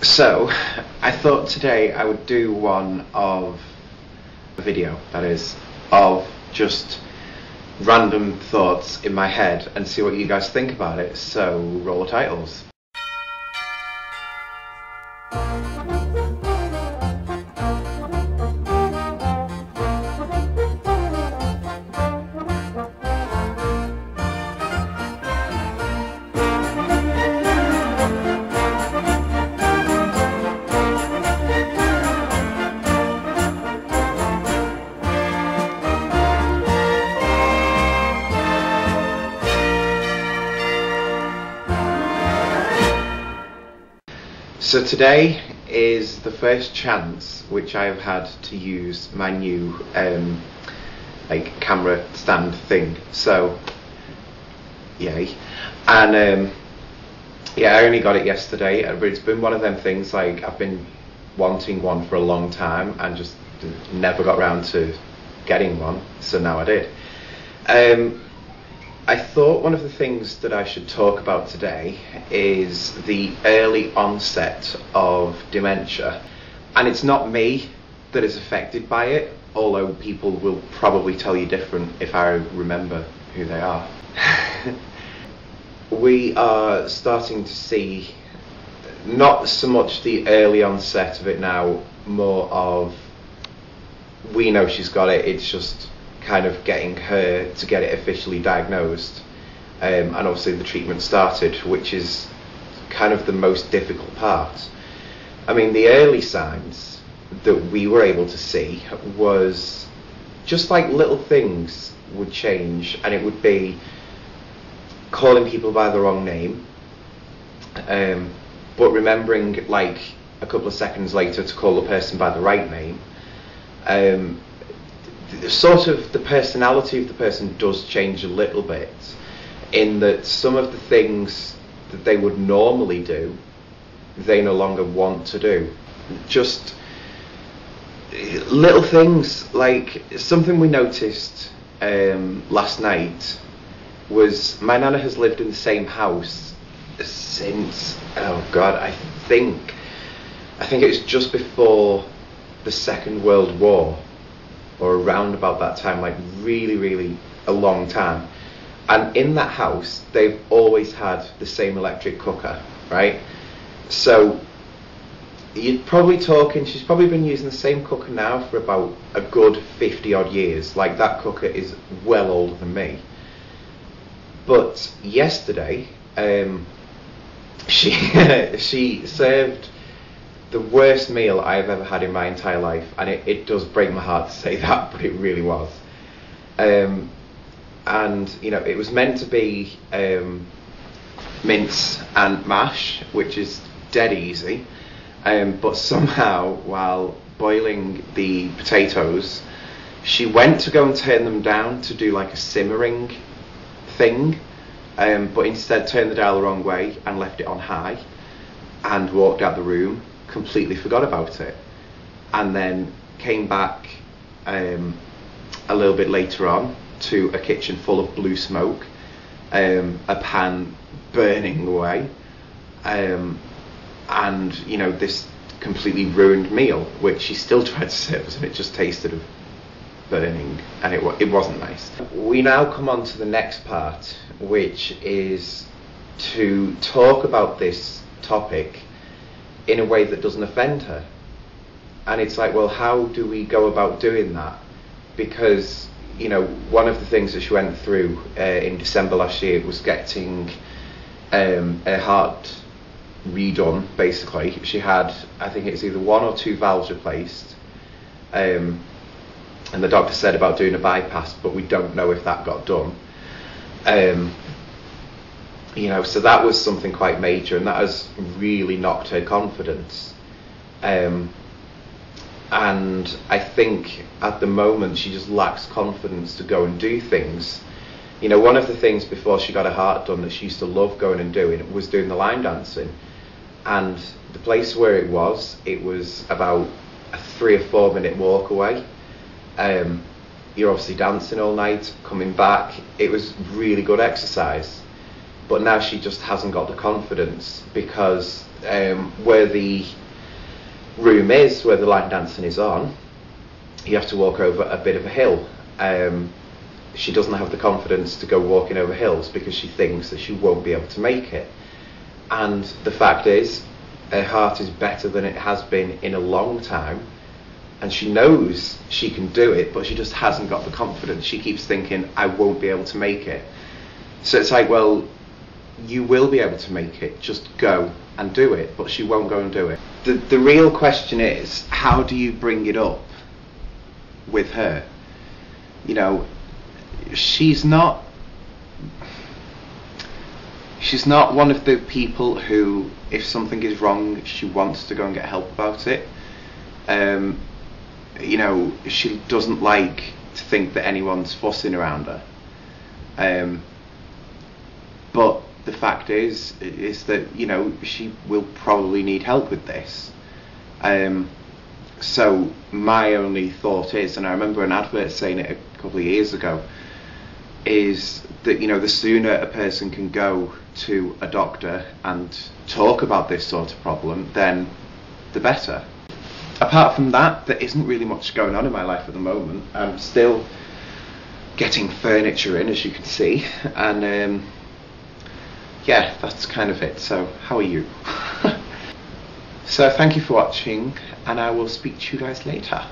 So, I thought today I would do one of a video, that is, of just random thoughts in my head and see what you guys think about it. So, roll the titles. So today is the first chance which I have had to use my new camera stand thing. So yay. And yeah, I only got it yesterday, but it's been one of them things, like, I've been wanting one for a long time and just never got round to getting one, so now I did. I thought one of the things that I should talk about today is the early onset of dementia. And it's not me that is affected by it, although people will probably tell you different if I remember who they are. We are starting to see not so much the early onset of it now, more of, we know she's got it, it's just kind of getting her to get it officially diagnosed, and obviously the treatment started, which is kind of the most difficult part. I mean, the early signs that we were able to see was just like little things would change, and it would be calling people by the wrong name, but remembering like a couple of seconds later to call the person by the right name. Sort of the personality of the person does change a little bit, in that some of the things that they would normally do, they no longer want to do. Just little things, like something we noticed last night was my nana has lived in the same house since, oh god, I think it was just before the Second World War, or around about that time, like really a long time. And in that house they've always had the same electric cooker, right? So you're probably talking, she's probably been using the same cooker now for about a good 50 odd years. Like, that cooker is well older than me. But yesterday she served the worst meal I've ever had in my entire life, and it does break my heart to say that, but it really was. And you know, it was meant to be mince and mash, which is dead easy, but somehow while boiling the potatoes, she went to go and turn them down to do like a simmering thing, but instead turned the dial the wrong way and left it on high and walked out the room, completely forgot about it, and then came back a little bit later on to a kitchen full of blue smoke, a pan burning away, and you know, this completely ruined meal, which she still tried to serve us, and it just tasted of burning, and it wasn't nice. We now come on to the next part, which is to talk about this topic in a way that doesn't offend her. And it's like, well, how do we go about doing that? Because, you know, one of the things that she went through in December last year was getting her heart redone, basically. She had, I think it's either 1 or 2 valves replaced, and the doctor said about doing a bypass, but we don't know if that got done. You know, so that was something quite major, and that has really knocked her confidence. And I think at the moment she just lacks confidence to go and do things. You know, one of the things before she got her heart done that she used to love going and doing was doing the line dancing. And the place where it was about a 3 or 4 minute walk away. You're obviously dancing all night, coming back. It was really good exercise. But now she just hasn't got the confidence, because where the room is, where the line dancing is on, you have to walk over a bit of a hill. She doesn't have the confidence to go walking over hills because she thinks that she won't be able to make it. And the fact is, her heart is better than it has been in a long time, and she knows she can do it, but she just hasn't got the confidence. She keeps thinking, I won't be able to make it. So it's like, well, you will be able to make it, just go and do it. But she won't go and do it. The real question is, how do you bring it up with her? You know, she's not one of the people who, if something is wrong, she wants to go and get help about it. You know, she doesn't like to think that anyone's fussing around her. But the fact is that, you know, she will probably need help with this. So my only thought is, and I remember an advert saying it a couple of years ago, is that, you know, the sooner a person can go to a doctor and talk about this sort of problem, then the better. Apart from that, there isn't really much going on in my life at the moment. I'm still getting furniture in, as you can see, and yeah, that's kind of it. So how are you? So thank you for watching, and I will speak to you guys later.